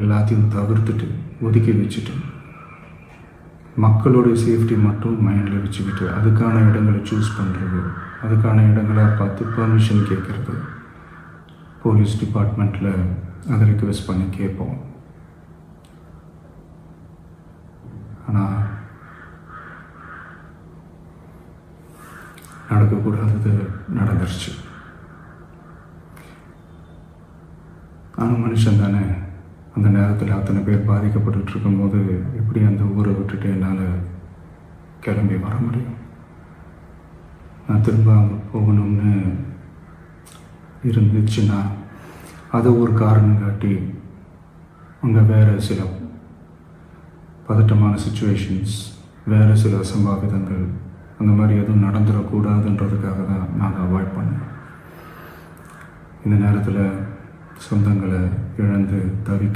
எல்லாத்தையும் தவிர்த்துட்டு ஒதுக்கி வச்சுட்டு மக்களோட சேஃப்டி மட்டும் மைண்டில் வச்சுக்கிட்டு அதுக்கான இடங்களை சூஸ் பண்ணுறது, அதுக்கான இடங்களை பார்த்து பர்மிஷன் கேட்குறது, போலீஸ் டிபார்ட்மெண்ட்டில் அதை ரிக்வெஸ்ட் பண்ணி கேட்போம். ஆனால் நடக்கக்கூடாதது நடந்துருச்சு. ஆனால் மனுஷன் தானே, அந்த நேரத்தில் அத்தனை பேர் பாதிக்கப்பட்டு இருக்கும்போது எப்படி அந்த ஊரை விட்டுட்டு என்னால் கிளம்பி வர முடியும்? நான் திரும்ப அங்கே போகணும்னு இருந்துச்சுன்னா அதை ஒரு காரணம் காட்டி அங்கே வேறு சில பதட்டமான சுச்சுவேஷன்ஸ், வேறு சில அசம்பாவிதங்கள் அந்த மாதிரி எதுவும் நடந்துடக்கூடாதுன்றதுக்காக தான் நான் அவாய்ட் பண்ணேன். இந்த நேரத்தில் சொந்தங்களை இழந்து தவிக்க